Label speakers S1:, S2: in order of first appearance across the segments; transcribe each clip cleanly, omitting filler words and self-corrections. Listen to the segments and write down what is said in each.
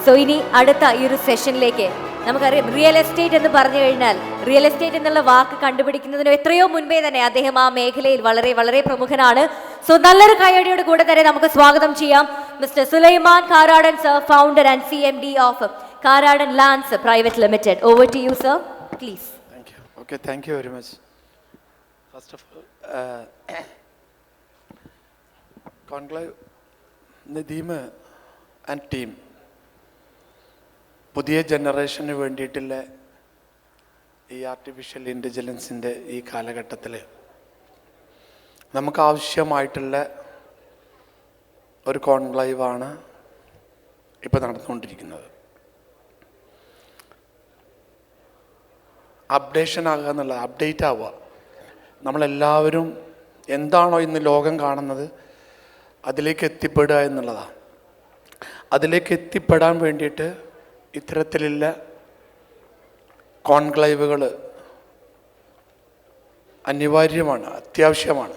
S1: So ഇനി അടുത്ത ഈ ഒരു സെഷനിലേക്ക് നമുക്കറിയാം, റിയൽ എസ്റ്റേറ്റ് എന്ന് പറഞ്ഞു കഴിഞ്ഞാൽ റിയൽ എസ്റ്റേറ്റ് എന്നുള്ള വാക്ക് കണ്ടുപിടിക്കുന്നതിന് എത്രയോ മുൻപേ തന്നെ അദ്ദേഹം ആ മേഖലയിൽ വളരെ വളരെ പ്രമുഖനാണ്. സോ നല്ലൊരു കയ്യടിയോട് കൂടെ തന്നെ നമുക്ക് സ്വാഗതം ചെയ്യാം mister Sulaiman Karadan sir, founder and CMD of Karadan lands private limited. Over to you sir, please.
S2: Thank you. Okay, thank you very much. First of all, Conclave, Nadeem and team പുതിയ ജനറേഷന് വേണ്ടിയിട്ടുള്ള ഈ ആർട്ടിഫിഷ്യൽ ഇൻ്റലിജൻസിൻ്റെ ഈ കാലഘട്ടത്തിൽ നമുക്ക് ആവശ്യമായിട്ടുള്ള ഒരു കോൺക്ലേവാണ് ഇപ്പോൾ നടന്നുകൊണ്ടിരിക്കുന്നത്. അപ്ഡേഷൻ ആകുക എന്നുള്ളത്, അപ്ഡേറ്റ് ആവുക. നമ്മളെല്ലാവരും എന്താണോ ഇന്ന് ലോകം കാണുന്നത് അതിലേക്ക് എത്തിപ്പെടുക എന്നുള്ളതാണ്. അതിലേക്ക് എത്തിപ്പെടാൻ വേണ്ടിയിട്ട് ഇത്തരത്തിലുള്ള കോൺക്ലേവുകൾ അനിവാര്യമാണ്, അത്യാവശ്യമാണ്.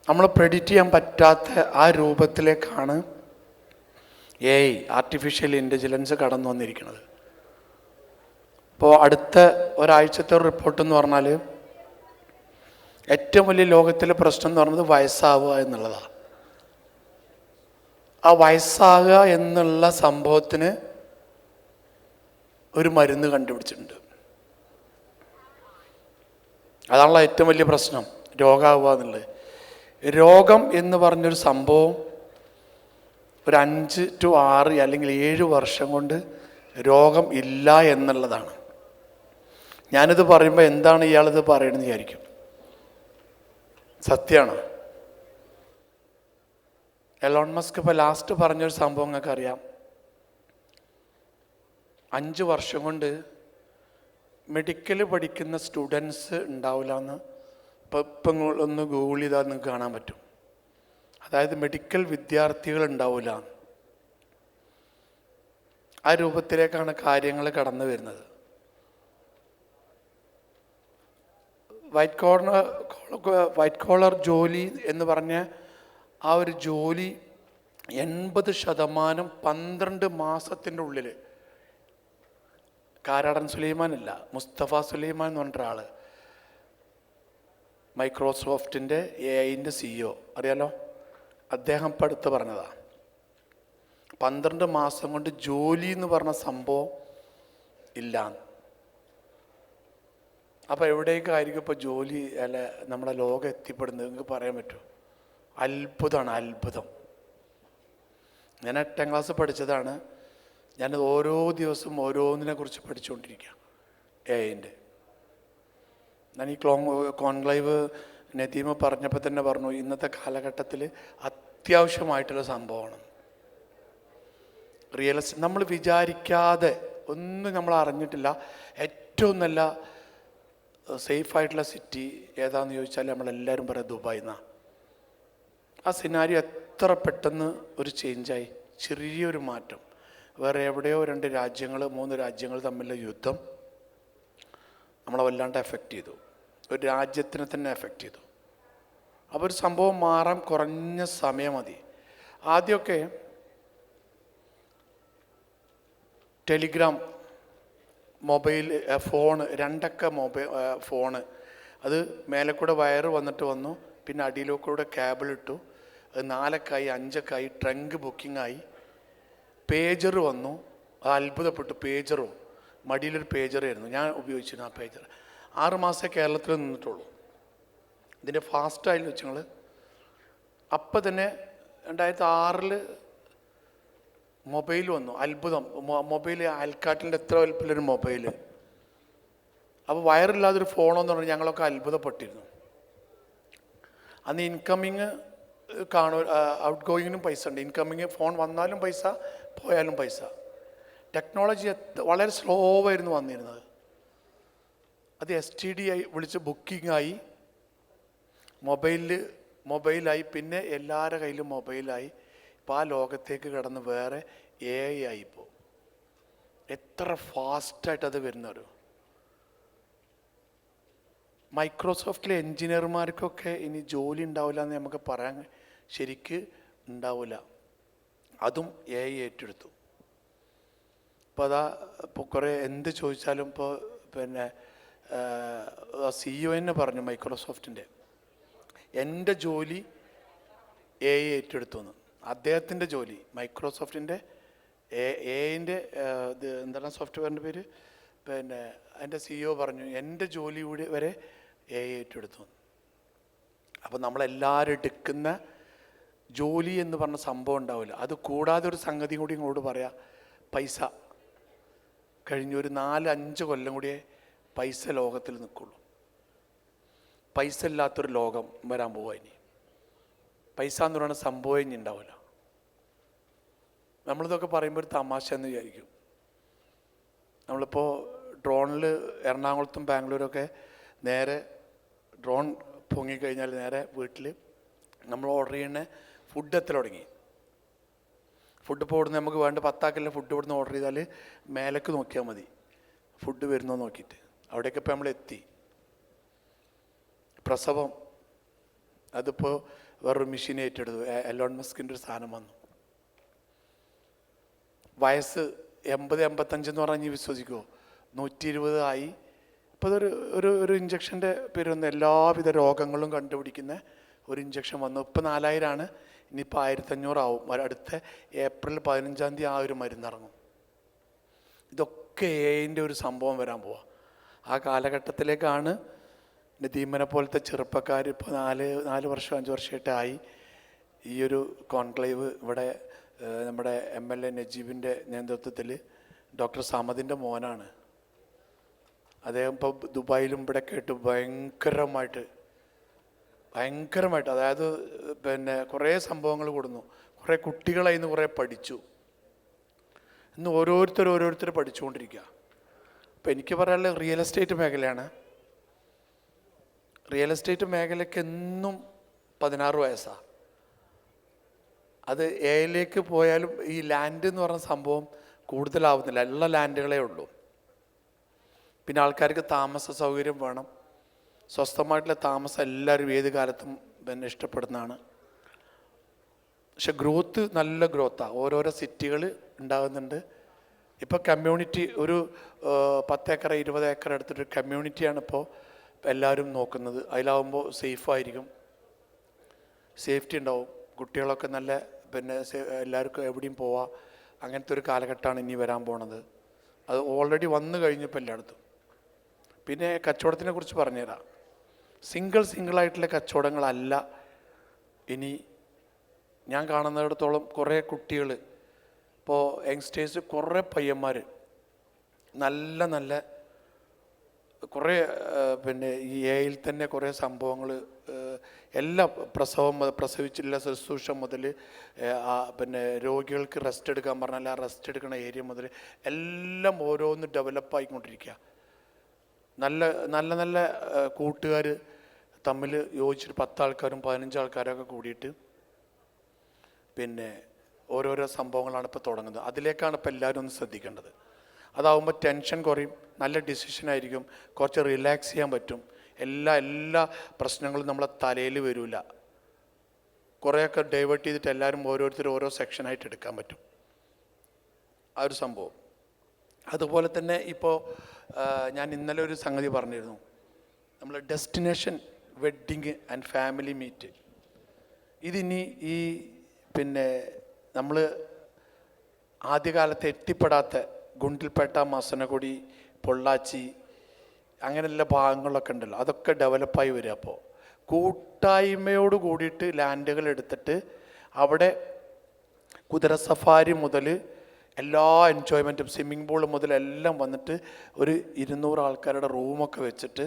S2: നമ്മൾ പ്രെഡിക്റ്റ് ചെയ്യാൻ പറ്റാത്ത ആ രൂപത്തിലേക്കാണ് AI ആർട്ടിഫിഷ്യൽ ഇൻ്റലിജൻസ് കടന്നു വന്നിരിക്കുന്നത്. ഇപ്പോൾ അടുത്ത ഒരാഴ്ചത്തെ ഒരു റിപ്പോർട്ട് എന്ന് പറഞ്ഞാൽ ഏറ്റവും വലിയ ലോകത്തിലെ പ്രശ്നം എന്ന് പറയുന്നത് വയസ്സാവുക എന്നുള്ളതാണ്. ആ വയസ്സാകുക എന്നുള്ള സംഭവത്തിന് ഒരു മരുന്ന് കണ്ടുപിടിച്ചിട്ടുണ്ട്. അതാണല്ലോ ഏറ്റവും വലിയ പ്രശ്നം, രോഗമാവുക എന്നുള്ളത്. രോഗം എന്ന് പറഞ്ഞൊരു സംഭവം ഒരു 5 to 6 അല്ലെങ്കിൽ 7 വർഷം കൊണ്ട് രോഗം ഇല്ല എന്നുള്ളതാണ്. ഞാനിത് പറയുമ്പോൾ എന്താണ് ഇയാളിത് പറയണമെന്ന് വിചാരിക്കും. സത്യമാണ്. എലോൺ മസ്ക് ഇപ്പോൾ ലാസ്റ്റ് പറഞ്ഞൊരു സംഭവം നിങ്ങൾക്ക് അറിയാം. 5 വർഷം കൊണ്ട് മെഡിക്കൽ പഠിക്കുന്ന സ്റ്റുഡൻസ് ഉണ്ടാവില്ല എന്ന് ഇപ്പം ഒന്ന് ഗൂഗിൾ ചെയ്താൽ നിങ്ങൾക്ക് കാണാൻ പറ്റും. അതായത് മെഡിക്കൽ വിദ്യാർത്ഥികൾ ഉണ്ടാവില്ല. ആ രൂപത്തിലേക്കാണ് കാര്യങ്ങൾ കടന്നു വരുന്നത്. വൈറ്റ് കോളർ ജോലി എന്ന് പറഞ്ഞ ആ ഒരു ജോലി 80% 12 മാസത്തിൻ്റെ ഉള്ളിൽ, കാരാടൻ സുലൈമാൻ അല്ല, മുസ്തഫ സുലൈമാൻ എന്ന് പറഞ്ഞ ഒരാൾ, മൈക്രോസോഫ്റ്റിൻ്റെ AI CEO അറിയാലോ, അദ്ദേഹം ഇപ്പം അടുത്ത് പറഞ്ഞതാണ് 12 മാസം കൊണ്ട് ജോലി എന്ന് പറഞ്ഞ സംഭവം ഇല്ല. അപ്പോൾ എവിടേക്കായിരിക്കും ഇപ്പോൾ ജോലി അല്ല നമ്മുടെ ലോകം എത്തിപ്പെടുന്നത് നിങ്ങൾക്ക് പറയാൻ പറ്റുമോ? അത്ഭുതമാണ്, അത്ഭുതം. ഞാൻ 8ാം ക്ലാസ് പഠിച്ചതാണ്. ഞാനത് ഓരോ ദിവസവും ഓരോന്നിനെ കുറിച്ച് പഠിച്ചുകൊണ്ടിരിക്കുക. AI ഞാൻ ഈ കോൺക്ലേവ് നദീമ പറഞ്ഞപ്പോൾ തന്നെ പറഞ്ഞു, ഇന്നത്തെ കാലഘട്ടത്തിൽ അത്യാവശ്യമായിട്ടുള്ള സംഭവമാണ് റിയൽ എസ്റ്റേറ്റ്. നമ്മൾ വിചാരിക്കാതെ ഒന്നും നമ്മൾ അറിഞ്ഞിട്ടില്ല. ഏറ്റവും നല്ല സേഫായിട്ടുള്ള സിറ്റി ഏതാണെന്ന് ചോദിച്ചാൽ നമ്മളെല്ലാവരും പറയാം ദുബായ് എന്നാണ്. ആ സിനാരിയോ എത്ര പെട്ടെന്ന് ഒരു ചേഞ്ചായി, ചെറിയൊരു മാറ്റം. വേറെ എവിടെയോ 2 രാജ്യങ്ങൾ 3 രാജ്യങ്ങൾ തമ്മിലുള്ള യുദ്ധം നമ്മളെ വല്ലാണ്ട് എഫക്റ്റ് ചെയ്തു. ഒരു രാജ്യത്തിനെ തന്നെ എഫക്റ്റ് ചെയ്തു. അപ്പോൾ ഒരു സംഭവം മാറാൻ കുറഞ്ഞ സമയം മതി. ആദ്യമൊക്കെ ടെലിഗ്രാം, മൊബൈൽ ഫോൺ, 2 ഫോണ്, അത് മേലെ കൂടെ വയറ് വന്നിട്ട് വന്നു, പിന്നെ അടിയിലൂടെ കേബിൾ ഇട്ടു, അത് 4 5 ട്രങ്ക് ബുക്കിംഗായി. പേജർ വന്നു, അത് അത്ഭുതപ്പെട്ടു. പേജറും മടിയിലൊരു പേജറായിരുന്നു, ഞാൻ ഉപയോഗിച്ചിരുന്നു ആ പേജർ. 6 മാസമേ കേരളത്തിൽ നിന്നിട്ടുള്ളൂ. ഇതിൻ്റെ ഫാസ്റ്റായിട്ട് വെച്ച് ഞങ്ങൾ അപ്പം തന്നെ 2006 മൊബൈൽ വന്നു. അത്ഭുതം. മൊബൈൽ അൽക്കാട്ടിൻ്റെ എത്ര വലുപ്പമുള്ളൊരു മൊബൈൽ. അപ്പോൾ വയറില്ലാതൊരു ഫോണെന്ന് പറഞ്ഞാൽ ഞങ്ങളൊക്കെ അത്ഭുതപ്പെട്ടിരുന്നു. അന്ന് ഇൻകമ്മിങ് ഔട്ട് ഗോയിങ്ങിനും പൈസ ഉണ്ട്. ഇൻകമ്മിങ് ഫോൺ വന്നാലും പൈസ, പോയാലും പൈസ. ടെക്നോളജി വളരെ സ്ലോ ആയിരുന്നു വന്നിരുന്നത്. അത് STD ആയി വിളിച്ച് ബുക്കിംഗായി, മൊബൈലായി, പിന്നെ എല്ലാവരുടെ കയ്യിലും മൊബൈലായി. ഇപ്പോൾ ആ ലോകത്തേക്ക് കടന്ന് വേറെ AI ആയിപ്പോൾ. എത്ര ഫാസ്റ്റായിട്ടത് വരുന്നവരും. മൈക്രോസോഫ്റ്റിലെ എൻജിനീയർമാർക്കൊക്കെ ഇനി ജോലി ഉണ്ടാവില്ല എന്ന് നമുക്ക് പറയാൻ ശരിക്ക് ഉണ്ടാവില്ല. അതും AI ഏറ്റെടുത്തു. ഇപ്പോൾ അതാ ഇപ്പോൾ കുറേ എന്ത് ചോദിച്ചാലും ഇപ്പോൾ പിന്നെ CEO തന്നെ പറഞ്ഞു മൈക്രോസോഫ്റ്റിൻ്റെ, എൻ്റെ ജോലി AI ഏറ്റെടുത്തു എന്ന്. അദ്ദേഹത്തിൻ്റെ ജോലി മൈക്രോസോഫ്റ്റിൻ്റെ AI-ൻ്റെ ഇത് എന്താണ് സോഫ്റ്റ്വെയറിൻ്റെ പേര്, പിന്നെ അതിൻ്റെ CEO പറഞ്ഞു എൻ്റെ ജോലി കൂടി വരെ AI ഏറ്റെടുത്തു. അപ്പോൾ നമ്മളെല്ലാവരും എടുക്കുന്ന ജോലി എന്ന് പറഞ്ഞ സംഭവം ഉണ്ടാവില്ല. അത് കൂടാതെ ഒരു സംഗതി കൂടി ഇങ്ങോട്ട് പറയാം, പൈസ. കഴിഞ്ഞൊരു 4-5 കൊല്ലം കൂടിയേ പൈസ ലോകത്തിൽ നിൽക്കുള്ളൂ. പൈസ ഇല്ലാത്തൊരു ലോകം വരാൻ പോവുക. ഇനി പൈസ എന്ന് പറയുന്ന സംഭവം ഇനി ഉണ്ടാവില്ല. നമ്മളിതൊക്കെ പറയുമ്പോൾ ഒരു തമാശ എന്ന് വിചാരിക്കും. നമ്മളിപ്പോൾ ഡ്രോണിൽ എറണാകുളത്തും ബാംഗ്ലൂരൊക്കെ നേരെ ഡ്രോൺ പൊങ്ങിക്കഴിഞ്ഞാൽ നേരെ വീട്ടിൽ നമ്മൾ ഓർഡർ ചെയ്യുന്ന ഫുഡ് എത്തൽ തുടങ്ങി. ഫുഡ് ഇപ്പോൾ ഇവിടുന്ന് നമുക്ക് വേണ്ട 10 ആക്കല്ല ഫുഡ് ഇവിടുന്ന് ഓർഡർ ചെയ്താൽ മേലേക്ക് നോക്കിയാൽ മതി ഫുഡ് വരുന്നോ നോക്കിയിട്ട്. അവിടെയൊക്കെ ഇപ്പോൾ നമ്മൾ എത്തി. പ്രസവം അതിപ്പോൾ വേറൊരു മെഷീൻ ഏറ്റെടുത്തു. എലോൺ മസ്കിൻ്റെ ഒരു സാധനം വന്നു. വയസ്സ് 80-85 എന്ന് പറഞ്ഞാൽ വിശ്വസിക്കുമോ, 120 ആയി. ഇപ്പോൾ അതൊരു ഒരു ഇഞ്ചക്ഷൻ്റെ പേരൊന്നും എല്ലാവിധ രോഗങ്ങളും കണ്ടുപിടിക്കുന്ന ഒരു ഇഞ്ചക്ഷൻ വന്നു. ഇപ്പോൾ 4000 ഇനിയിപ്പോൾ 1500 ആവും. അടുത്ത ഏപ്രിൽ 15 ആ ഒരു മരുന്നിറങ്ങും. ഇതൊക്കെ AI-ൻ്റെ ഒരു സംഭവം വരാൻ പോവാം. ആ കാലഘട്ടത്തിലേക്കാണ് നദീമനെ പോലത്തെ ചെറുപ്പക്കാർ ഇപ്പോൾ 4 വർഷം 5 വർഷമായിട്ടായി ഈ ഒരു കോൺക്ലേവ് ഇവിടെ നമ്മുടെ MLA നജീബിൻ്റെ നേതൃത്വത്തിൽ ഡോക്ടർ സമദിൻ്റെ മോനാണ്. അദ്ദേഹം ഇപ്പോൾ ദുബായിലും ഇവിടെ കേട്ട് ഭയങ്കരമായിട്ട് അതായത് പിന്നെ കുറേ സംഭവങ്ങൾ കൊടുന്നു. കുറേ കുട്ടികളതിൽ നിന്ന് കുറേ പഠിച്ചു. ഇന്ന് ഓരോരുത്തർ പഠിച്ചുകൊണ്ടിരിക്കുക. അപ്പോൾ എനിക്ക് പറയാനുള്ളത് റിയൽ എസ്റ്റേറ്റ് മേഖലയാണ്. റിയൽ എസ്റ്റേറ്റ് മേഖലയ്ക്ക് എന്നും 16 വയസ്സാണ്. അത് AI-ലേക്ക് പോയാലും ഈ ലാൻഡ് എന്ന് പറഞ്ഞ സംഭവം കൂടുതലാവുന്നില്ല. ഉള്ള ലാൻഡുകളേ ഉള്ളൂ. പിന്നെ ആൾക്കാർക്ക് താമസ സൗകര്യം വേണം. സ്വസ്ഥമായിട്ടുള്ള താമസം എല്ലാവരും ഏത് കാലത്തും പിന്നെ ഇഷ്ടപ്പെടുന്നതാണ്. പക്ഷെ ഗ്രോത്ത് നല്ല ഗ്രോത്താണ്. ഓരോരോ സിറ്റികൾ ഉണ്ടാകുന്നുണ്ട്. ഇപ്പോൾ കമ്മ്യൂണിറ്റി ഒരു 10 ഏക്കർ 20 ഏക്കർ എടുത്തിട്ട് കമ്മ്യൂണിറ്റിയാണ് ഇപ്പോൾ എല്ലാവരും നോക്കുന്നത്. അതിലാവുമ്പോൾ സേഫായിരിക്കും, സേഫ്റ്റി ഉണ്ടാവും, കുട്ടികളൊക്കെ നല്ല പിന്നെ എല്ലാവർക്കും എവിടെയും പോവാം. അങ്ങനത്തെ ഒരു കാലഘട്ടമാണ് ഇനി വരാൻ പോണത്. അത് ഓൾറെഡി വന്നു കഴിഞ്ഞപ്പോൾ എല്ലായിടത്തും. പിന്നെ കച്ചവടത്തിനെ കുറിച്ച് പറഞ്ഞുതരാം. സിംഗിളായിട്ടുള്ള കച്ചവടങ്ങളല്ല ഇനി ഞാൻ കാണുന്നിടത്തോളം. കുറേ കുട്ടികൾ ഇപ്പോൾ യങ്സ്റ്റേഴ്സ്, കുറേ പയ്യന്മാർ നല്ല കുറേ പിന്നെ ഈ AI-യിൽ തന്നെ കുറേ സംഭവങ്ങൾ എല്ലാ പ്രസവിച്ചില്ല ശുശ്രൂഷ മുതൽ പിന്നെ രോഗികൾക്ക് റെസ്റ്റ് എടുക്കാൻ പറഞ്ഞാൽ ആ റെസ്റ്റ് എടുക്കുന്ന ഏരിയ മുതൽ എല്ലാം ഓരോന്ന് ഡെവലപ്പായിക്കൊണ്ടിരിക്കുക. നല്ല കൂട്ടുകാർ തമ്മിൽ യോജിച്ചിട്ട് 10 ആൾക്കാരും 15 ആൾക്കാരൊക്കെ കൂടിയിട്ട് പിന്നെ ഓരോരോ സംഭവങ്ങളാണ് ഇപ്പോൾ തുടങ്ങുന്നത്. അതിലേക്കാണ് ഇപ്പോൾ എല്ലാവരും ഒന്ന് ശ്രദ്ധിക്കേണ്ടത്. അതാവുമ്പോൾ ടെൻഷൻ കുറയും, നല്ല ഡിസിഷനായിരിക്കും, കുറച്ച് റിലാക്സ് ചെയ്യാൻ പറ്റും. എല്ലാ പ്രശ്നങ്ങളും നമ്മളെ തലയിൽ വരില്ല. കുറേയൊക്കെ ഡൈവേർട്ട് ചെയ്തിട്ട് എല്ലാവരും ഓരോ സെക്ഷനായിട്ട് എടുക്കാൻ പറ്റും ആ ഒരു സംഭവം. അതുപോലെ തന്നെ ഇപ്പോൾ ഞാൻ ഇന്നലെ ഒരു സംഗതി പറഞ്ഞിരുന്നു, നമ്മൾ destination wedding and family meet. ഇതിനി ഈ പിന്നെ നമ്മൾ ആദ്യകാലത്ത് എത്തിപ്പെടാത്ത ഗുണ്ടിൽപേട്ട, മസനഗുഡി, പൊള്ളാച്ചി അങ്ങനെയുള്ള ഭാഗങ്ങളൊക്കെ ഉണ്ടല്ലോ, അതൊക്കെ ഡെവലപ്പായി വരിക. അപ്പോൾ കൂട്ടായ്മയോട് കൂടിയിട്ട് ലാൻഡുകൾ എടുത്തിട്ട് അവിടെ കുതിര സഫാരി മുതൽ എല്ലാ എൻജോയ്മെൻറ്റും, സ്വിമ്മിംഗ് പൂൾ മുതൽ എല്ലാം വന്നിട്ട് ഒരു 200 ആൾക്കാരുടെ റൂമൊക്കെ വെച്ചിട്ട്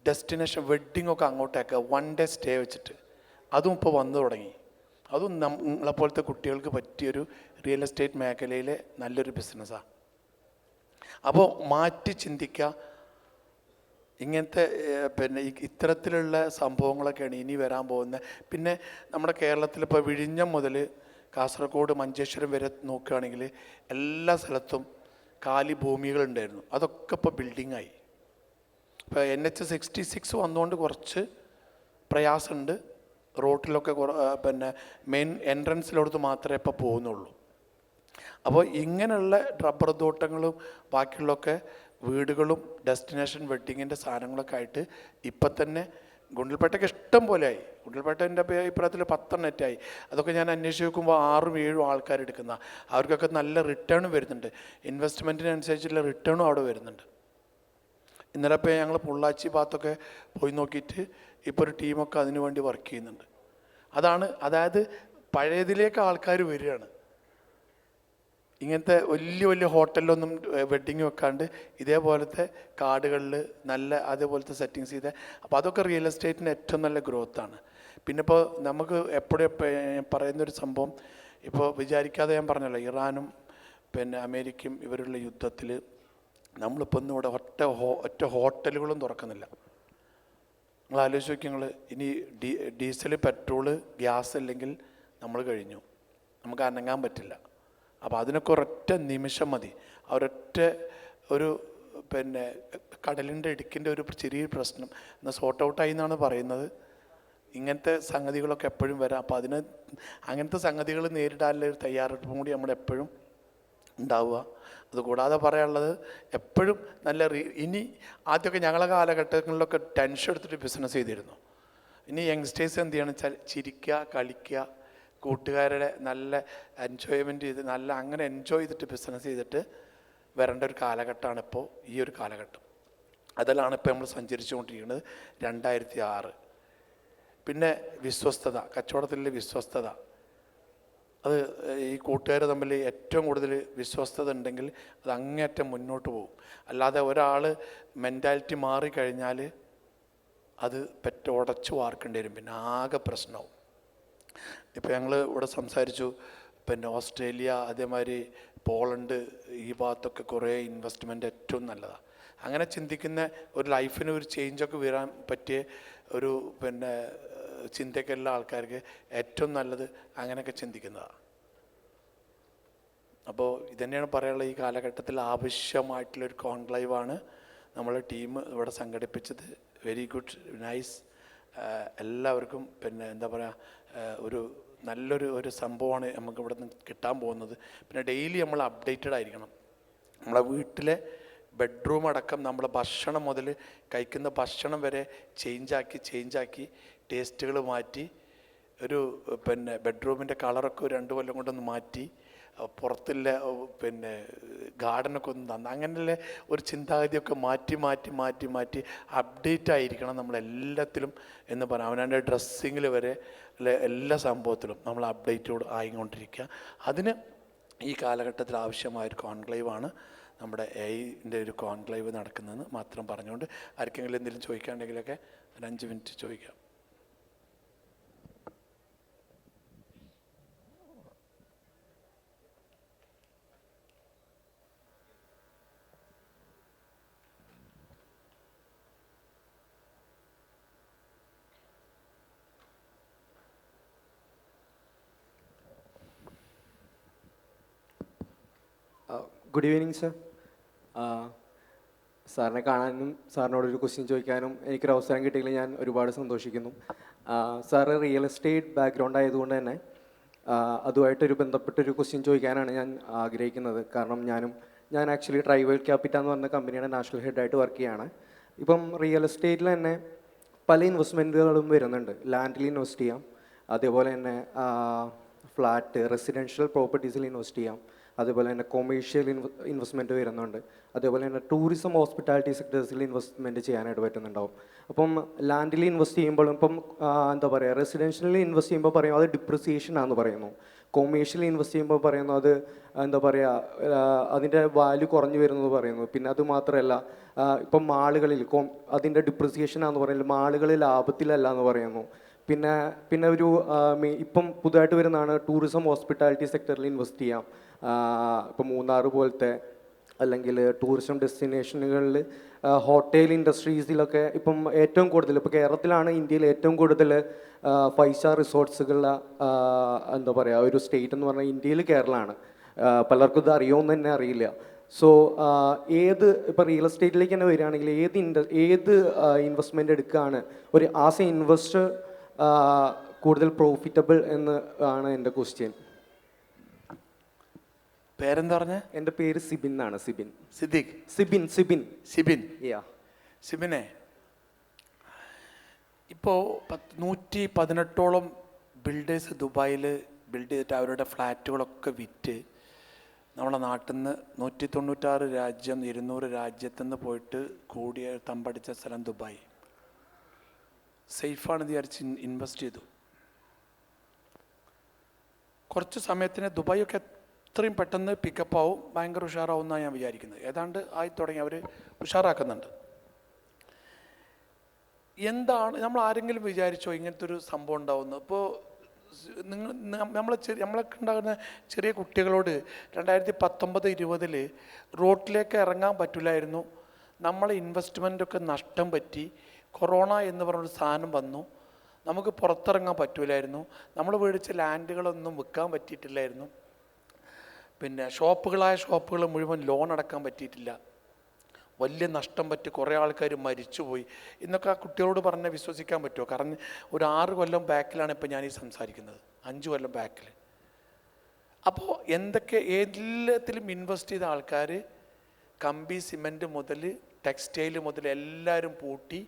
S2: ഡെസ്റ്റിനേഷൻ വെഡ്ഡിങ്ങൊക്കെ അങ്ങോട്ടേക്ക് 1 ഡേ സ്റ്റേ വെച്ചിട്ട് അതും ഇപ്പോൾ വന്നു തുടങ്ങി. അതും നമ്മളെപ്പോലത്തെ കുട്ടികൾക്ക് പറ്റിയൊരു റിയൽ എസ്റ്റേറ്റ് മേഖലയിലെ നല്ലൊരു ബിസിനസ്സാണ്. അപ്പോൾ മാറ്റി ചിന്തിക്കുക. ഇങ്ങനത്തെ പിന്നെ ഇത്തരത്തിലുള്ള സംഭവങ്ങളൊക്കെയാണ് ഇനി വരാൻ പോകുന്നത്. പിന്നെ നമ്മുടെ കേരളത്തിൽ ഇപ്പോൾ വിഴിഞ്ഞം മുതൽ കാസർഗോഡ് മഞ്ചേശ്വരം വരെ നോക്കുകയാണെങ്കിൽ എല്ലാ സ്ഥലത്തും കാലി ഭൂമികളുണ്ടായിരുന്നു. അതൊക്കെ ഇപ്പോൾ ബിൽഡിങ്ങായി. ഇപ്പോൾ NH 66 വന്നുകൊണ്ട് കുറച്ച് പ്രയാസമുണ്ട്. റോട്ടിലൊക്കെ പിന്നെ മെയിൻ എൻട്രൻസിലോട്ട് മാത്രമേ ഇപ്പോൾ പോകുന്നുള്ളൂ. അപ്പോൾ ഇങ്ങനെയുള്ള റബ്ബർ തോട്ടങ്ങളും ബാക്കിയുള്ളൊക്കെ വീടുകളും ഡെസ്റ്റിനേഷൻ വെഡ്ഡിങ്ങിൻ്റെ സാധനങ്ങളൊക്കെ ആയിട്ട് ഇപ്പം തന്നെ ഗുണ്ടൽപേട്ടയ്ക്ക് ഇഷ്ടം പോലെ ആയി. ഗുണ്ടൽപേട്ടൻ്റെ അഭിപ്രായത്തിൽ 10 നെറ്റായി. അതൊക്കെ ഞാൻ അന്വേഷിച്ച് നോക്കുമ്പോൾ 6-7 ആൾക്കാർ എടുക്കുന്ന, അവർക്കൊക്കെ നല്ല റിട്ടേണും വരുന്നുണ്ട്. ഇൻവെസ്റ്റ്മെൻറ്റിനനുസരിച്ചുള്ള റിട്ടേണും അവിടെ വരുന്നുണ്ട്. ഇന്നലെ ഇപ്പോൾ ഞങ്ങൾ പൊള്ളാച്ചി ഭാഗത്തൊക്കെ പോയി നോക്കിയിട്ട് ഇപ്പോൾ ഒരു ടീമൊക്കെ അതിനു വേണ്ടി വർക്ക് ചെയ്യുന്നുണ്ട്. അതായത് പഴയതിലേക്ക് ആൾക്കാർ വരികയാണ്. ഇങ്ങനത്തെ വലിയ വലിയ ഹോട്ടലിലൊന്നും വെഡ്ഡിങ് വെക്കാണ്ട് ഇതേപോലത്തെ കാടുകളിൽ നല്ല അതേപോലത്തെ സെറ്റിങ്സ് ചെയ്ത്, അപ്പോൾ അതൊക്കെ റിയൽ എസ്റ്റേറ്റിന് ഏറ്റവും നല്ല ഗ്രോത്താണ്. പിന്നെ ഇപ്പോൾ നമുക്ക് എപ്പോഴും പറയുന്നൊരു സംഭവം, ഇപ്പോൾ വിചാരിക്കാതെ ഞാൻ പറഞ്ഞല്ലോ, ഇറാനും പിന്നെ അമേരിക്കയും ഇവരുള്ള യുദ്ധത്തിൽ നമ്മളിപ്പോൾ ഒന്നും ഇവിടെ ഒറ്റ ഹോട്ടലുകളും തുറക്കുന്നില്ല. നിങ്ങൾ ആലോചിച്ച് നോക്കി, നിങ്ങൾ ഇനി ഡീസൽ, പെട്രോള്, ഗ്യാസ് അല്ലെങ്കിൽ നമ്മൾ കഴിഞ്ഞു, നമുക്ക് അനങ്ങാൻ പറ്റില്ല. അപ്പോൾ അതിനൊക്കെ ഒരൊറ്റ നിമിഷം മതി. ഒരു പിന്നെ കടലിൻ്റെ ഇടുക്കിൻ്റെ ഒരു ചെറിയൊരു പ്രശ്നം എന്നാൽ സോർട്ട് ഔട്ടായി എന്നാണ് പറയുന്നത്. ഇങ്ങനത്തെ സംഗതികളൊക്കെ എപ്പോഴും വരാം. അപ്പോൾ അങ്ങനത്തെ സംഗതികൾ നേരിടാനുള്ള ഒരു തയ്യാറെടുപ്പും കൂടി നമ്മൾ എപ്പോഴും ഉണ്ടാവുക. അതുകൂടാതെ പറയാനുള്ളത്, എപ്പോഴും നല്ല ഇനി ആദ്യമൊക്കെ ഞങ്ങളെ കാലഘട്ടങ്ങളിലൊക്കെ ടെൻഷൻ എടുത്തിട്ട് ബിസിനസ് ചെയ്തിരുന്നു. ഇനി യങ്സ്റ്റേഴ്സ് എന്ത് ചെയ്യണം വെച്ചാൽ ചിരിക്കുക, കളിക്കുക, കൂട്ടുകാരുടെ നല്ല എൻജോയ്മെൻറ്റ് ചെയ്ത് അങ്ങനെ എൻജോയ് ചെയ്തിട്ട് ബിസിനസ് ചെയ്തിട്ട് വരേണ്ട ഒരു കാലഘട്ടമാണ് ഇപ്പോൾ ഈ ഒരു കാലഘട്ടം. അതിലാണ് ഇപ്പോൾ നമ്മൾ സഞ്ചരിച്ചുകൊണ്ടിരിക്കുന്നത്. 2006. പിന്നെ വിശ്വസ്തത, കച്ചവടത്തിലെ വിശ്വസ്തത, അത് ഈ കൂട്ടുകാർ തമ്മിൽ ഏറ്റവും കൂടുതൽ വിശ്വസ്തത ഉണ്ടെങ്കിൽ അത് അങ്ങേയറ്റം മുന്നോട്ട് പോകും. അല്ലാതെ ഒരാൾ മെൻറ്റാലിറ്റി മാറിക്കഴിഞ്ഞാൽ അത് ഉടച്ചു വാർക്കേണ്ടി വരും, പിന്നെ ആകെ പ്രശ്നമാവും. ഇപ്പോൾ ഞങ്ങൾ ഇവിടെ സംസാരിച്ചു, പിന്നെ ഓസ്ട്രേലിയ, അതേമാതിരി പോളണ്ട്, ഈ ഭാഗത്തൊക്കെ കുറേ ഇൻവെസ്റ്റ്മെൻറ്റ് ഏറ്റവും നല്ലതാണ്. അങ്ങനെ ചിന്തിക്കുന്ന ഒരു ലൈഫിന് ഒരു ചേഞ്ചൊക്കെ വരാൻ പറ്റിയ ഒരു പിന്നെ ചിന്തയ്ക്കുള്ള ആൾക്കാർക്ക് ഏറ്റവും നല്ലത് അങ്ങനെയൊക്കെ ചിന്തിക്കുന്നതാണ്. അപ്പോൾ ഇതുതന്നെയാണ് പറയാനുള്ളത്. ഈ കാലഘട്ടത്തിൽ ആവശ്യമായിട്ടുള്ളൊരു കോൺക്ലേവാണ് നമ്മളെ ടീം ഇവിടെ സംഘടിപ്പിച്ചത്. Very good, nice. എല്ലാവർക്കും പിന്നെ എന്താ പറയുക, നല്ലൊരു സംഭവമാണ് നമുക്ക് ഇവിടെ നിന്ന് കിട്ടാൻ പോകുന്നത്. പിന്നെ ഡെയിലി നമ്മൾ അപ്ഡേറ്റഡ് ആയിരിക്കണം. നമ്മളെ വീട്ടിലെ ബെഡ്റൂം അടക്കം നമ്മൾ ഭക്ഷണം മുതൽ കഴിക്കുന്ന ഭക്ഷണം വരെ ചേഞ്ചാക്കി ടേസ്റ്റുകൾ മാറ്റി, പിന്നെ ബെഡ്റൂമിൻ്റെ കളറൊക്കെ 2 കൊല്ലം കൊണ്ടൊന്ന് മാറ്റി, പുറത്തുള്ള പിന്നെ ഗാർഡനൊക്കെ ഒന്ന് തന്നു, അങ്ങനെയുള്ള ഒരു ചിന്താഗതിയൊക്കെ മാറ്റി അപ്ഡേറ്റ് ആയിരിക്കണം നമ്മളെല്ലാത്തിലും എന്ന് പറയാം. അവനവൻ്റെ ഡ്രസ്സിങ്ങിൽ വരെ എല്ലാ സംഭവത്തിലും നമ്മൾ അപ്ഡേറ്റഡ് ആയിക്കൊണ്ടിരിക്കുക. അതിന് ഈ കാലഘട്ടത്തിൽ ആവശ്യമായൊരു കോൺക്ലേവാണ് നമ്മുടെ AI-ൻ്റെ ഒരു കോൺക്ലേവ് നടക്കുന്നതെന്ന് മാത്രം പറഞ്ഞുകൊണ്ട്, ആർക്കെങ്കിലും എന്തെങ്കിലും ചോദിക്കാണ്ടെങ്കിലൊക്കെ ഒരു 5 മിനിറ്റ് ചോദിക്കാം.
S3: Good evening sir. സാറിനെ കാണാനും സാറിനോടൊരു ക്വസ്റ്റ്യൻ ചോദിക്കാനും എനിക്കൊരു അവസരം കിട്ടിയതിൽ ഞാൻ ഒരുപാട് സന്തോഷിക്കുന്നു. സാറ് റിയൽ എസ്റ്റേറ്റ് ബാക്ക്ഗ്രൗണ്ട് ആയതുകൊണ്ട് തന്നെ അതുമായിട്ടൊരു ബന്ധപ്പെട്ടൊരു ക്വസ്റ്റ്യൻ ചോദിക്കാനാണ് ഞാൻ ആഗ്രഹിക്കുന്നത്. കാരണം ഞാൻ ആക്ച്വലി ട്രൈബൽ ക്യാപിറ്റൽ എന്ന് പറഞ്ഞ കമ്പനിയുടെ നാഷണൽ ഹെഡായിട്ട് വർക്ക് ചെയ്യുകയാണ്. ഇപ്പം റിയൽ എസ്റ്റേറ്റിൽ തന്നെ പല ഇൻവെസ്റ്റ്മെൻറ്റുകളും വരുന്നുണ്ട്. ലാൻഡിൽ ഇൻവെസ്റ്റ് ചെയ്യാം, അതേപോലെ തന്നെ ഫ്ലാറ്റ് റെസിഡൻഷ്യൽ പ്രോപ്പർട്ടീസിൽ ഇൻവെസ്റ്റ് ചെയ്യാം, അതേപോലെ തന്നെ കൊമേഴ്ഷ്യൽ ഇൻവെസ്റ്റ്മെൻറ്റ് വരുന്നുണ്ട്, അതേപോലെ തന്നെ ടൂറിസം ഹോസ്പിറ്റാലിറ്റി സെക്ടേഴ്സിൽ ഇൻവെസ്റ്റ്മെൻറ്റ് ചെയ്യാനായിട്ട് പറ്റുന്നുണ്ടാവും. അപ്പം ലാൻഡിൽ ഇൻവെസ്റ്റ് ചെയ്യുമ്പോഴും ഇപ്പം എന്താ പറയുക, റെസിഡൻഷ്യലിൽ ഇൻവെസ്റ്റ് ചെയ്യുമ്പോൾ പറയും അത് ഡിപ്രിസിയേഷൻ ആണെന്ന് പറയുന്നു. കൊമേഴ്ഷ്യൽ ഇൻവെസ്റ്റ് ചെയ്യുമ്പോൾ പറയുന്നു അത് എന്താ പറയുക അതിൻ്റെ വാല്യൂ കുറഞ്ഞു വരുന്നത് പറയുന്നു. പിന്നെ അത് മാത്രമല്ല ഇപ്പം മാളുകളിൽ അതിൻ്റെ ഡിപ്രിസിയേഷൻ ആണെന്ന് പറയുന്നത്, മാളുകളിൽ ലാഭത്തിലല്ല എന്ന് പറയുന്നു. പിന്നെ ഒരു ഇപ്പം പുതുതായിട്ട് വരുന്നതാണ് ടൂറിസം ഹോസ്പിറ്റാലിറ്റി സെക്ടറിൽ ഇൻവെസ്റ്റ് ചെയ്യാം. ഇപ്പം മൂന്നാർ പോലത്തെ അല്ലെങ്കിൽ ടൂറിസം ഡെസ്റ്റിനേഷനുകളിൽ ഹോട്ടൽ ഇൻഡസ്ട്രീസിലൊക്കെ ഇപ്പം ഏറ്റവും കൂടുതൽ ഇപ്പോൾ കേരളത്തിലാണ് ഇന്ത്യയിൽ ഏറ്റവും കൂടുതൽ 5 സ്റ്റാർ റിസോർട്ട്സുകളുള്ള എന്താ പറയുക ഒരു സ്റ്റേറ്റ് എന്ന് പറഞ്ഞാൽ ഇന്ത്യയിൽ കേരളമാണ്. പലർക്കും ഇത് അറിയുമെന്ന് തന്നെ അറിയില്ല. സോ ഇപ്പോൾ റിയൽ എസ്റ്റേറ്റിലേക്ക് തന്നെ വരികയാണെങ്കിൽ ഏത് ഇൻവെസ്റ്റ്മെൻറ്റ് എടുക്കുകയാണ് ഒരു ആസ് എ ഇൻവെസ്റ്റർ കൂടുതൽ പ്രോഫിറ്റബിൾ എന്ന് ആണ് എൻ്റെ ക്വസ്റ്റ്യൻ.
S2: പേരെന്താ പറഞ്ഞ?
S3: എൻ്റെ പേര് സിബിൻ എന്നാണ്.
S2: സിദ്ദീഖ്.
S3: സിബിൻ.
S2: സിബിനെ, ഇപ്പോൾ 118ഓളം ബിൽഡേഴ്സ് ദുബായിൽ ബിൽഡ് ചെയ്തിട്ട് അവരുടെ ഫ്ലാറ്റുകളൊക്കെ വിറ്റ് നമ്മളെ നാട്ടിൽ നിന്ന് 196 രാജ്യം 200 രാജ്യത്തു നിന്ന് പോയിട്ട് കൂടിയ തമ്പടിച്ച സ്ഥലം ദുബായ്. സേഫാണെന്ന് വിചാരിച്ച് ഇൻവെസ്റ്റ് ചെയ്തു. കുറച്ച് സമയത്തിന് ദുബായ് ഒക്കെ എത്രയും പെട്ടെന്ന് പിക്കപ്പ് ആവും, ഭയങ്കര ഉഷാറാവും എന്നാണ് ഞാൻ വിചാരിക്കുന്നത്. ഏതാണ്ട് ആയി തുടങ്ങി, അവർ ഉഷാറാക്കുന്നുണ്ട്. എന്താണ് നമ്മൾ ആരെങ്കിലും വിചാരിച്ചോ ഇങ്ങനത്തെ ഒരു സംഭവം ഉണ്ടാവുന്നു? ഇപ്പോൾ നമ്മളൊക്കെ ഉണ്ടാകുന്ന ചെറിയ കുട്ടികളോട് 2019-20 റോട്ടിലേക്ക് ഇറങ്ങാൻ പറ്റില്ലായിരുന്നു, നമ്മളെ ഇൻവെസ്റ്റ്മെൻറ്റൊക്കെ നഷ്ടം പറ്റി, കൊറോണ എന്ന് പറഞ്ഞൊരു സാധനം വന്നു, നമുക്ക് പുറത്തിറങ്ങാൻ പറ്റില്ലായിരുന്നു, നമ്മൾ മേടിച്ച ലാൻഡുകളൊന്നും വിൽക്കാൻ പറ്റിയിട്ടില്ലായിരുന്നു, പിന്നെ ഷോപ്പുകൾ മുഴുവൻ ലോൺ അടക്കാൻ പറ്റിയിട്ടില്ല, വലിയ നഷ്ടം പറ്റി, കുറേ ആൾക്കാർ മരിച്ചുപോയി എന്നൊക്കെ ആ കുട്ടികളോട് പറഞ്ഞാൽ വിശ്വസിക്കാൻ പറ്റുമോ? കാരണം ഒരു 6 കൊല്ലം ബാക്കിലാണ് ഇപ്പോൾ ഞാൻ ഈ സംസാരിക്കുന്നത്, 5 കൊല്ലം ബാക്കിൽ. അപ്പോൾ എന്തൊക്കെ എല്ലാത്തിലും ഇൻവെസ്റ്റ് ചെയ്ത ആൾക്കാർ കമ്പി സിമൻറ്റ് മുതൽ ടെക്സ്റ്റൈൽ മുതൽ എല്ലാവരും പൂട്ടി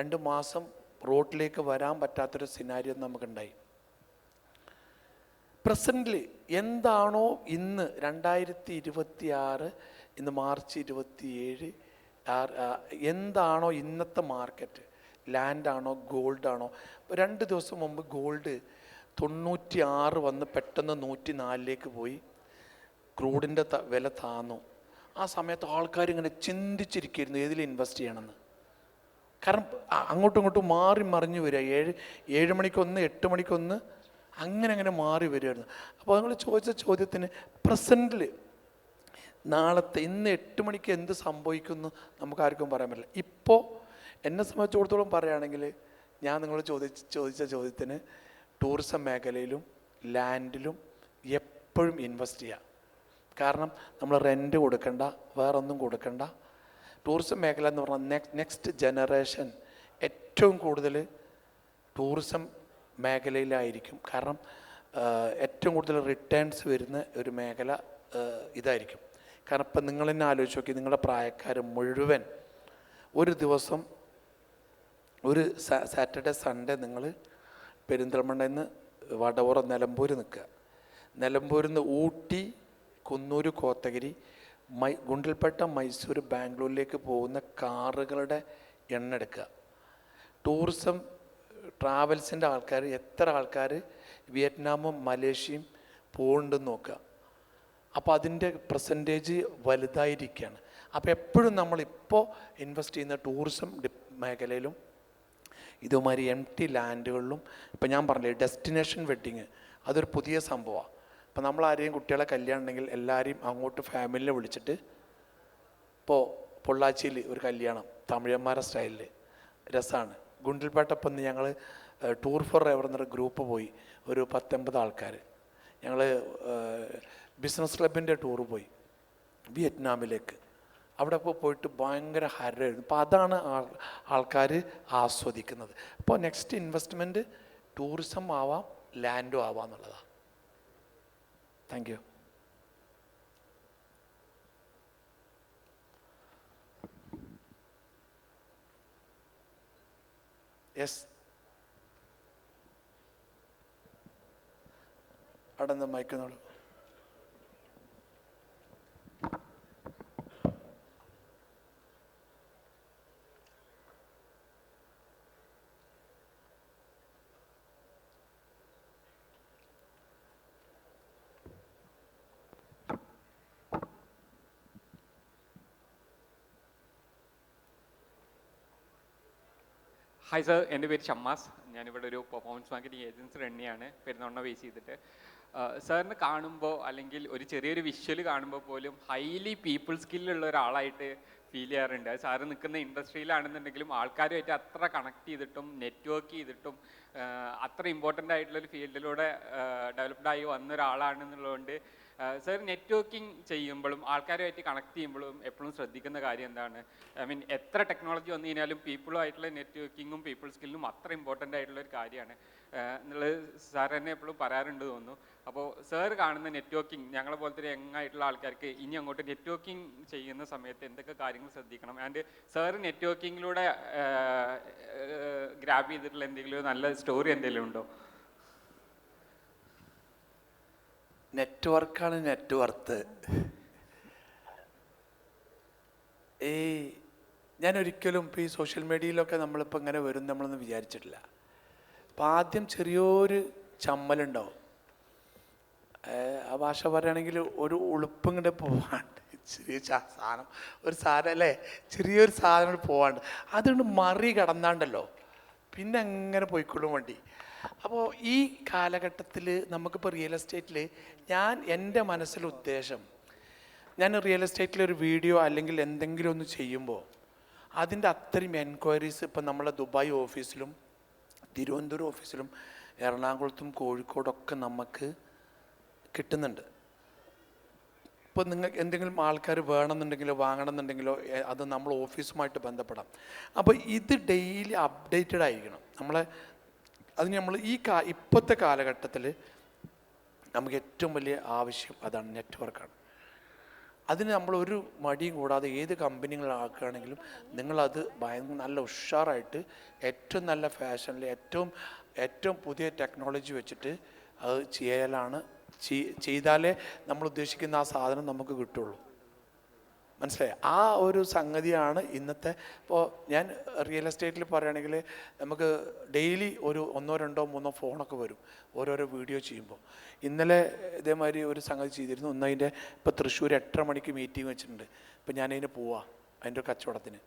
S2: 2 മാസം റോഡിലേക്ക് വരാൻ പറ്റാത്തൊരു സിനാരിയോ നമുക്കുണ്ടായി. പ്രസൻ്റിൽ എന്താണോ ഇന്ന് 2026 ഇന്ന് മാർച്ച് 27 എന്താണോ ഇന്നത്തെ മാർക്കറ്റ്, ലാൻഡാണോ ഗോൾഡാണോ? ഇപ്പോൾ 2 ദിവസം മുമ്പ് ഗോൾഡ് 96 വന്ന് പെട്ടെന്ന് 104 പോയി, ക്രൂഡിൻ്റെ വില താന്നു. ആ സമയത്ത് ആൾക്കാർ ഇങ്ങനെ ചിന്തിച്ചിരിക്കുന്നു ഏതിൽ ഇൻവെസ്റ്റ് ചെയ്യണമെന്ന്. കാരണം അങ്ങോട്ടും ഇങ്ങോട്ടും മാറി മറിഞ്ഞു വരിക, 7 മണിക്കൊന്ന് 8 മണിക്കൊന്ന് അങ്ങനെ മാറി വരികയായിരുന്നു. അപ്പോൾ നിങ്ങൾ ചോദിച്ച ചോദ്യത്തിന് പ്രസൻറ്റിൽ നാളത്തെ ഇന്ന് 8 മണിക്ക് എന്ത് സംഭവിക്കുന്നു നമുക്കാർക്കും പറയാൻ പറ്റില്ല. ഇപ്പോൾ എന്നെ സംബന്ധിച്ചിടത്തോളം പറയുകയാണെങ്കിൽ ഞാൻ നിങ്ങൾ ചോദിച്ച ചോദ്യത്തിന് ടൂറിസം മേഖലയിലും ലാൻഡിലും എപ്പോഴും ഇൻവെസ്റ്റ് ചെയ്യാം. കാരണം നമ്മൾ റെൻറ്റ് കൊടുക്കണ്ട, വേറൊന്നും കൊടുക്കണ്ട. ടൂറിസം മേഖല എന്ന് പറഞ്ഞാൽ നെക്സ്റ്റ് ജനറേഷൻ ഏറ്റവും കൂടുതൽ ടൂറിസം മേഖലയിലായിരിക്കും. കാരണം ഏറ്റവും കൂടുതൽ റിട്ടേൺസ് വരുന്ന ഒരു മേഖല ഇതായിരിക്കും. കാരണം ഇപ്പം നിങ്ങൾ തന്നെ ആലോചിച്ച് നോക്കി, നിങ്ങളുടെ പ്രായക്കാർ മുഴുവൻ ഒരു ദിവസം ഒരു സാറ്റർഡേ സൺഡേ നിങ്ങൾ പെരിന്തൽമണ്ണയിൽ നിന്ന് വടവറ നിലമ്പൂർ നിൽക്കുക, നിലമ്പൂരിൽ നിന്ന് ഊട്ടി കുന്നൂർ കോത്തഗിരി ഗുണ്ടൽപേട്ട മൈസൂർ ബാംഗ്ലൂരിലേക്ക് പോകുന്ന കാറുകളുടെ എണ്ണം എടുക്കുക. ടൂറിസം ട്രാവൽസിൻ്റെ ആൾക്കാർ എത്ര ആൾക്കാർ വിയറ്റ്നാമും മലേഷ്യയും പോകുന്നുണ്ടെന്ന് നോക്കുക. അപ്പോൾ അതിൻ്റെ പെർസെൻറ്റേജ് വലുതായിരിക്കുകയാണ്. അപ്പോൾ എപ്പോഴും നമ്മളിപ്പോൾ ഇൻവെസ്റ്റ് ചെയ്യുന്ന ടൂറിസം മേഖലയിലും ഇതുമാതിരി എംപ്റ്റി ലാൻഡുകളിലും, ഇപ്പം ഞാൻ പറഞ്ഞില്ലേ ഡെസ്റ്റിനേഷൻ വെഡ്ഡിങ്, അതൊരു പുതിയ സംഭവമാണ്. അപ്പോൾ നമ്മൾ ആരെയും കുട്ടികളെ കല്യാണം ഉണ്ടെങ്കിൽ എല്ലാവരെയും അങ്ങോട്ട് ഫാമിലിനെ വിളിച്ചിട്ട്, ഇപ്പോൾ പൊള്ളാച്ചിയിൽ ഒരു കല്യാണം തമിഴന്മാരുടെ സ്റ്റൈലിൽ രസമാണ്. ഗുണ്ടൽപേട്ടപ്പം ഞങ്ങൾ ടൂർ ഫോർ എവർ എന്നൊരു ഗ്രൂപ്പ് പോയി, ഒരു 10-50 ആൾക്കാർ. ഞങ്ങൾ ബിസിനസ് ക്ലബിൻ്റെ ടൂറ് പോയി വിയറ്റ്നാമിലേക്ക്. അവിടെ പോയിട്ട് ഭയങ്കര ഹരമായിരുന്നു. അപ്പോൾ അതാണ് ആൾക്കാർ ആസ്വദിക്കുന്നത്. അപ്പോൾ നെക്സ്റ്റ് ഇൻവെസ്റ്റ്മെൻറ്റ് ടൂറിസം ആവാം, ലാൻഡും ആവാം എന്നുള്ളതാണ്. Thank you. യെസ്, അവിടെ നിന്ന് മയക്കുന്നോളൂ.
S4: ഹായ് സർ, എൻ്റെ പേര് ഷമ്മാസ്. ഞാനിവിടെ ഒരു പെർഫോമൻസ് മാർക്കറ്റിംഗ് ഏജൻസി റൺ ചെയ്യാണ്, പെരുന്നൊണ്ണ ബേസ് ചെയ്തിട്ട്. സാറിന് കാണുമ്പോൾ അല്ലെങ്കിൽ ഒരു ചെറിയൊരു വിഷ്വൽ കാണുമ്പോൾ പോലും ഹൈലി പീപ്പിൾ സ്കില്ലുള്ള ഒരാളായിട്ട് ഫീൽ ചെയ്യാറുണ്ട്. അത് സാറ് നിൽക്കുന്ന ഇൻഡസ്ട്രിയിലാണെന്നുണ്ടെങ്കിലും ആൾക്കാരുമായിട്ട് അത്ര കണക്ട് ചെയ്തിട്ടും നെറ്റ്വർക്ക് ചെയ്തിട്ടും അത്ര ഇമ്പോർട്ടൻ്റ് ആയിട്ടുള്ളൊരു ഫീൽഡിലൂടെ ഡെവലപ്ഡ് ആയി വന്ന ഒരാളാണെന്നുള്ളതുകൊണ്ട് സർ നെറ്റ്വർക്കിംഗ് ചെയ്യുമ്പോഴും ആൾക്കാരുമായിട്ട് കണക്ട് ചെയ്യുമ്പോഴും എപ്പോഴും ശ്രദ്ധിക്കുന്ന കാര്യം എന്താണ്? ഐ മീൻ എത്ര ടെക്നോളജി വന്നു കഴിഞ്ഞാലും പീപ്പിളുമായിട്ടുള്ള നെറ്റ്വർക്കിങ്ങും പീപ്പിൾ സ്കില്ലും അത്ര ഇമ്പോർട്ടൻ്റ് ആയിട്ടുള്ള ഒരു കാര്യമാണ് എന്നുള്ളത് സാർ തന്നെ എപ്പോഴും പറയാറുണ്ട് തോന്നുന്നു. അപ്പോൾ സാർ കാണുന്ന നെറ്റ്വർക്കിംഗ് ഞങ്ങളെ പോലത്തെ ഒരു യങ് ആയിട്ടുള്ള ആൾക്കാർക്ക് ഇനി അങ്ങോട്ട് നെറ്റ്വർക്കിംഗ് ചെയ്യുന്ന സമയത്ത് എന്തൊക്കെ കാര്യങ്ങൾ ശ്രദ്ധിക്കണം? ആൻഡ് സാർ നെറ്റ്വർക്കിങ്ങിലൂടെ ഗ്രാബ് ചെയ്തിട്ടുള്ള എന്തെങ്കിലും നല്ല സ്റ്റോറി എന്തെങ്കിലും ഉണ്ടോ?
S2: നെറ്റ്വർക്കാണ് നെറ്റ്വർത്ത്. ഞാൻ ഒരിക്കലും ഇപ്പോൾ ഈ സോഷ്യൽ മീഡിയയിലൊക്കെ നമ്മളിപ്പോൾ ഇങ്ങനെ വരും നമ്മളൊന്നും വിചാരിച്ചിട്ടില്ല. അപ്പം ആദ്യം ചെറിയൊരു ചമ്മലുണ്ടാവും. ആ ഭാഷ പറയുകയാണെങ്കിൽ ഒരു ഉളുപ്പും കൂടെ പോവാണ്ട്, ചെറിയ സാധനം, ഒരു സാധനം അല്ലേ, ചെറിയൊരു സാധനം പോവാണ്ട് അതുകൊണ്ട് മറി കടന്നാണ്ടല്ലോ പിന്നെ അങ്ങനെ പോയിക്കൊള്ളും വണ്ടി. അപ്പോൾ ഈ കാലഘട്ടത്തിൽ നമുക്കിപ്പോൾ റിയൽ എസ്റ്റേറ്റിൽ എൻ്റെ മനസ്സിലെ ഉദ്ദേശം, ഞാൻ റിയൽ എസ്റ്റേറ്റിൽ ഒരു വീഡിയോ അല്ലെങ്കിൽ എന്തെങ്കിലും ഒന്ന് ചെയ്യുമ്പോൾ അതിൻ്റെ അത്രയും എൻക്വയറീസ് ഇപ്പം നമ്മളെ ദുബായ് ഓഫീസിലും തിരുവനന്തപുരം ഓഫീസിലും എറണാകുളത്തും കോഴിക്കോടൊക്കെ നമുക്ക് കിട്ടുന്നുണ്ട്. ഇപ്പോൾ നിങ്ങൾക്ക് എന്തെങ്കിലും ആൾക്കാർ വേണമെന്നുണ്ടെങ്കിലോ വാങ്ങണമെന്നുണ്ടെങ്കിലോ അത് നമ്മൾ ഓഫീസുമായിട്ട് ബന്ധപ്പെടാം. അപ്പോൾ ഇത് ഡെയിലി അപ്ഡേറ്റഡ് ആയിരിക്കണം നമ്മളെ. അതിന് നമ്മൾ ഇപ്പോഴത്തെ കാലഘട്ടത്തിൽ നമുക്ക് ഏറ്റവും വലിയ ആവശ്യം അതാണ്, നെറ്റ്വർക്കാണ്. അതിന് നമ്മൾ ഒരു മടിയും കൂടാതെ ഏത് കമ്പനികളാക്കുകയാണെങ്കിലും നിങ്ങളത് നല്ല ഉഷാറായിട്ട് ഏറ്റവും നല്ല ഫാഷനിൽ ഏറ്റവും പുതിയ ടെക്നോളജി വെച്ചിട്ട് അത് ചെയ്താലേ നമ്മൾ ഉദ്ദേശിക്കുന്ന ആ സാധനം നമുക്ക് കിട്ടുള്ളൂ. മനസ്സിലായി? ആ ഒരു സംഗതിയാണ് ഇന്നത്തെ. ഇപ്പോൾ ഞാൻ റിയൽ എസ്റ്റേറ്റിൽ പറയുകയാണെങ്കിൽ നമുക്ക് ഡെയിലി ഒരു 1, 2, 3 ഫോണൊക്കെ വരും ഓരോരോ വീഡിയോ ചെയ്യുമ്പോൾ. ഇന്നലെ ഇതേമാതിരി ഒരു സംഗതി ചെയ്തിരുന്നു. അതിൻ്റെ ഇപ്പോൾ തൃശ്ശൂർ 8:30 മണിക്ക് മീറ്റിംഗ് വെച്ചിട്ടുണ്ട്. ഇപ്പം ഞാനതിന് പോവാം അതിൻ്റെ ഒരു കച്ചവടത്തിന്.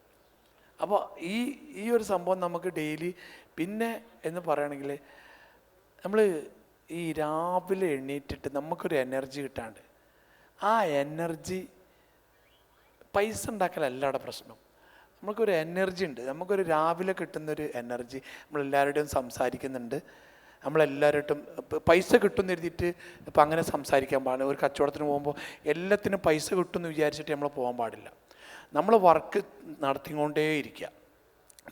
S2: അപ്പോൾ ഈ ഒരു സംഭവം നമുക്ക് ഡെയിലി. പിന്നെ എന്ന് പറയുകയാണെങ്കിൽ നമ്മൾ ഈ രാവിലെ എണീറ്റിട്ട് നമുക്കൊരു എനർജി കിട്ടാണ്ട്, ആ എനർജി പൈസ ഉണ്ടാക്കലല്ല അവിടെ പ്രശ്നം. നമുക്കൊരു എനർജി ഉണ്ട്, നമുക്കൊരു രാവിലെ കിട്ടുന്നൊരു എനർജി. നമ്മളെല്ലാവരുടെയും സംസാരിക്കുന്നുണ്ട്, നമ്മളെല്ലാവരും പൈസ കിട്ടുമെന്ന് എഴുതിയിട്ട് ഇപ്പം അങ്ങനെ സംസാരിക്കാൻ പാടില്ല. ഒരു കച്ചവടത്തിന് പോകുമ്പോൾ എല്ലാത്തിനും പൈസ കിട്ടുമെന്ന് വിചാരിച്ചിട്ട് നമ്മൾ പോകാൻ പാടില്ല. നമ്മൾ വർക്ക് നടത്തിക്കൊണ്ടേ ഇരിക്കുക.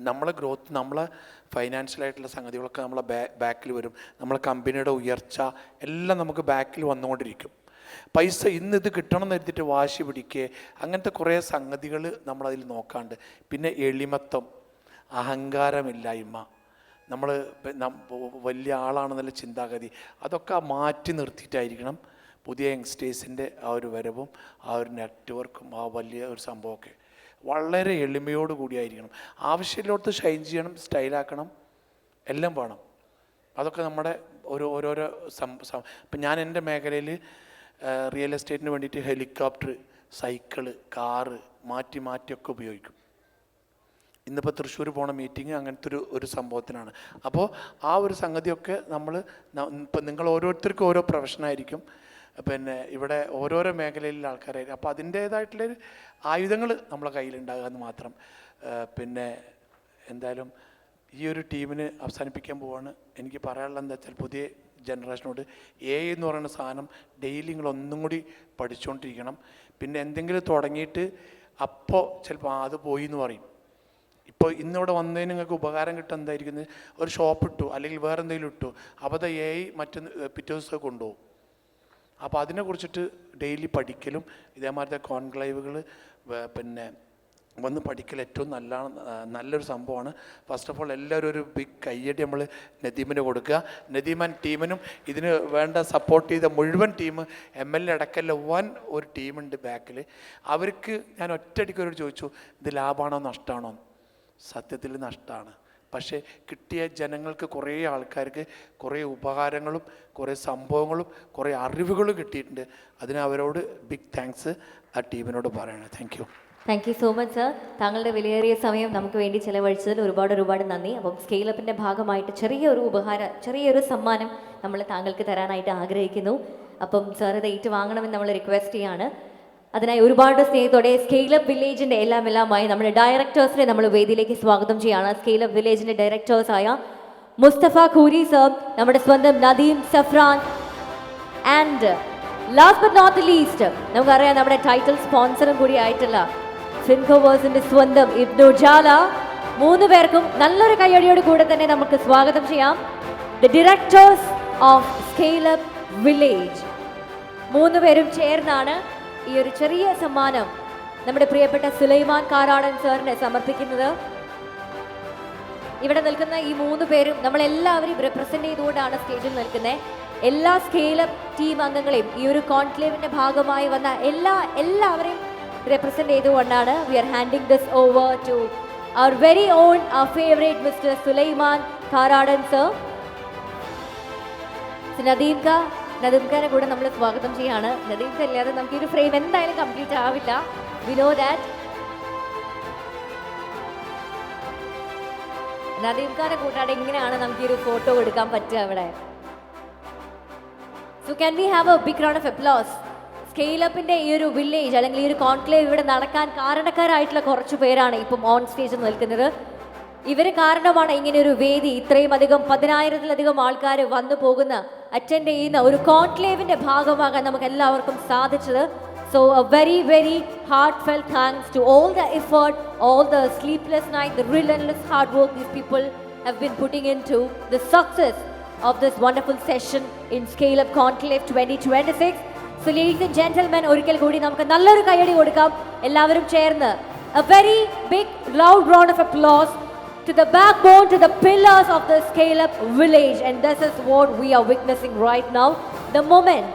S2: നമ്മളെ ഗ്രോത്ത്, നമ്മളെ ഫൈനാൻഷ്യലായിട്ടുള്ള സംഗതികളൊക്കെ നമ്മളെ ബാക്കിൽ വരും. നമ്മളെ കമ്പനിയുടെ ഉയർച്ച എല്ലാം നമുക്ക് ബാക്കിൽ വന്നുകൊണ്ടിരിക്കും. പൈസ ഇന്നിത് കിട്ടണം എന്ന് എഴുതിയിട്ട് വാശി പിടിക്കുക, അങ്ങനത്തെ കുറേ സംഗതികൾ നമ്മളതിൽ നോക്കാണ്ട്. പിന്നെ എളിമത്വം, അഹങ്കാരമില്ലായ്മ, നമ്മൾ വലിയ ആളാണെന്നുള്ള ചിന്താഗതി, അതൊക്കെ മാറ്റി നിർത്തിയിട്ടായിരിക്കണം പുതിയ യങ്സ്റ്റേഴ്സിൻ്റെ ആ ഒരു വരവും ആ ഒരു നെറ്റ്വർക്കും ആ വലിയ ഒരു സംഭവമൊക്കെ വളരെ എളിമയോട് കൂടിയായിരിക്കണം. ആവശ്യമില്ലാത്ത ഷൈൻ ചെയ്യണം, സ്റ്റൈലാക്കണം, എല്ലാം വേണം. അതൊക്കെ നമ്മുടെ ഓരോരോ ഇപ്പം ഞാൻ എൻ്റെ മേഖലയിൽ റിയൽ എസ്റ്റേറ്റിന് വേണ്ടിയിട്ട് ഹെലികോപ്റ്റർ, സൈക്കിള്, കാറ് മാറ്റിയൊക്കെ ഉപയോഗിക്കും. ഇന്നിപ്പോൾ തൃശ്ശൂർ പോണ മീറ്റിംഗ് അങ്ങനത്തെ ഒരു സംഭവത്തിനാണ്. അപ്പോൾ ആ ഒരു സംഗതിയൊക്കെ ഇപ്പം നിങ്ങൾ ഓരോരുത്തർക്കും ഓരോ പ്രൊഫഷനായിരിക്കും. പിന്നെ ഇവിടെ ഓരോരോ മേഖലയിലുള്ള ആൾക്കാരായിരിക്കും. അപ്പോൾ അതിൻ്റേതായിട്ടുള്ളൊരു ആയുധങ്ങൾ നമ്മളെ കയ്യിലുണ്ടാകുക എന്ന് മാത്രം. പിന്നെ എന്തായാലും ഈ ഒരു ടീമിന് അവസാനിപ്പിക്കാൻ പോവാണ്. എനിക്ക് പറയാനുള്ളത് എന്താ വെച്ചാൽ, പുതിയ ജനറേഷനോട് എന്ന് പറയുന്ന സാധനം ഡെയിലി നിങ്ങളൊന്നും കൂടി പഠിച്ചുകൊണ്ടിരിക്കണം. പിന്നെ എന്തെങ്കിലും തുടങ്ങിയിട്ട് അപ്പോൾ ചിലപ്പോൾ അത് പോയി എന്ന് പറയും. ഇപ്പോൾ ഇന്നിവിടെ വന്നതിന് നിങ്ങൾക്ക് ഉപകാരം കിട്ടുക എന്തായിരിക്കുന്നത്, ഒരു ഷോപ്പ് ഇട്ടു അല്ലെങ്കിൽ വേറെ എന്തെങ്കിലും ഇട്ടു, അപ്പോൾ അത് പിറ്റേ ദിവസം കൊണ്ടുപോകും. അപ്പോൾ അതിനെക്കുറിച്ചിട്ട് ഡെയിലി പഠിക്കലും ഇതേമാതിരത്തെ കോൺക്ലേവുകൾ പിന്നെ വന്ന് പഠിക്കൽ ഏറ്റവും നല്ലൊരു സംഭവമാണ്. ഫസ്റ്റ് ഓഫ് ഓൾ എല്ലാവരും ഒരു ബിഗ് കയ്യടി നമ്മൾ നദീമിന് കൊടുക്കുക. നദീമൻ ടീമിനും ഇതിന് വേണ്ട സപ്പോർട്ട് ചെയ്ത മുഴുവൻ ടീം, MLA അടക്കമല്ല ഒരു ടീമുണ്ട് ബാക്കിൽ. അവർക്ക് ഞാൻ ഒറ്റയടിക്ക് ചോദിച്ചു, ഇത് ലാഭമാണോ നഷ്ടമാണോ? സത്യത്തിൽ നഷ്ടമാണ്. പക്ഷേ കിട്ടിയ ജനങ്ങൾക്ക്, കുറേ ആൾക്കാർക്ക് കുറേ ഉപകാരങ്ങളും കുറേ സംഭവങ്ങളും കുറേ അറിവുകളും കിട്ടിയിട്ടുണ്ട്. അതിന് അവരോട് ബിഗ് താങ്ക്സ് ആ ടീമിനോട് പറയണം.
S1: Thank you so much sir. താങ്കളുടെ വിലയേറിയ സമയം നമുക്ക് വേണ്ടി ചിലവഴിച്ചതിൽ ഒരുപാട് നന്ദി. അപ്പം സ്കെയിലപ്പിൻ്റെ ഭാഗമായിട്ട് ചെറിയൊരു സമ്മാനം നമ്മൾ താങ്കൾക്ക് തരാനായിട്ട് ആഗ്രഹിക്കുന്നു. അപ്പം സാർ ഇത് ഏറ്റുവാങ്ങണമെന്ന് നമ്മൾ റിക്വസ്റ്റ് ചെയ്യാണ്. അതിനായി ഒരുപാട് സ്നേഹത്തോടെ സ്കെയിലപ്പ് വില്ലേജിന്റെ എല്ലാമായി നമ്മുടെ ഡയറക്ടേഴ്സിനെ നമ്മൾ വേദിയിലേക്ക് സ്വാഗതം ചെയ്യാണ്. സ്കെയിലപ്പ് വില്ലേജിന്റെ ഡയറക്ടേഴ്സായ മുസ്തഫ ഖൂരി സർ, നമ്മുടെ സ്വന്തം Nadeem Safran, and last but not least നമുക്കറിയാം നമ്മുടെ ടൈറ്റിൽ സ്പോൺസറും കൂടി ആയിട്ടുള്ള ഫിൻകോവേഴ്സിന്റെ സ്വന്തം ഇബ്നു ജാല. 3 പേർക്കും നല്ലൊരു കയ്യടിയോട് കൂടെ തന്നെ നമുക്ക് സ്വാഗതം ചെയ്യാം. The directors of scale up village 3 പേരും ചേർന്നാണ് ഈ ഒരു ചെറിയ സമ്മാനം നമ്മുടെ പ്രിയപ്പെട്ട സുലൈമാൻ കാരാടൻ സാറിന് സമർപ്പിക്കുന്നത്. ഇവിടെ നിൽക്കുന്ന ഈ 3 പേരും നമ്മളെല്ലാവരും റെപ്രസെന്റ് ചെയ്തുകൊണ്ടാണ് സ്റ്റേജിൽ നിൽക്കുന്നത്. എല്ലാ സ്കെയിലപ്പ് ടീം അംഗങ്ങളെയും ഈ ഒരു കോൺക്ലേവിന്റെ ഭാഗമായി വന്ന എല്ലാവരെയും റെപ്രസെന്റ് ചെയ്തുകൊണ്ടാണ് we are handing this over to our very own our favourite Mister Sulaiman Karadan sir. നദീംഖാനെ കൂടെ നമ്മൾ സ്വാഗതം ചെയ്യാണ്. നദീംഖ ഇല്ലാതെ നമുക്ക് ഈ ഒരു ഫ്രെയിം എന്തായാലും കംപ്ലീറ്റ് ആവില്ല. We know that. നദീംഖാനെ കൂട്ടാതെ എങ്ങനെയാണ് നമുക്ക് ഈ ഒരു ഫോട്ടോ എടുക്കാൻ പറ്റുക അവിടെ? So can we have a big round of applause? സ്കെയിലപ്പിന്റെ ഈ ഒരു വില്ലേജ് അല്ലെങ്കിൽ ഈ ഒരു കോൺക്ലേവ് ഇവിടെ നടക്കാൻ കാരണക്കാരായിട്ടുള്ള കുറച്ച് പേരാണ് ഇപ്പം ഓൺ സ്റ്റേജിൽ നിൽക്കുന്നത്. ഇവർ കാരണമാണ് ഇങ്ങനെ ഒരു വേദി ഇത്രയും അധികം 10,000-ലധികം ആൾക്കാർ വന്നു പോകുന്ന അറ്റൻഡ് ചെയ്യുന്ന ഒരു കോൺക്ലേവിന്റെ ഭാഗമാകാൻ നമുക്ക് എല്ലാവർക്കും സാധിച്ചത്. So A very very heartfelt thanks to all the effort, all the sleepless night, the relentless hard work these people have been putting into the success of this wonderful session in Scale Up Conclave 2026. So ladies and gentlemen, ഒരിക്കൽ കൂടി നമുക്ക് നല്ലൊരു കയ്യടി കൊടുക്കാം എല്ലാവരും ചേർന്ന്. A very big loud round of applause to the backbone, to the pillars of the Scale Up village, and this is what we are witnessing right now. The moment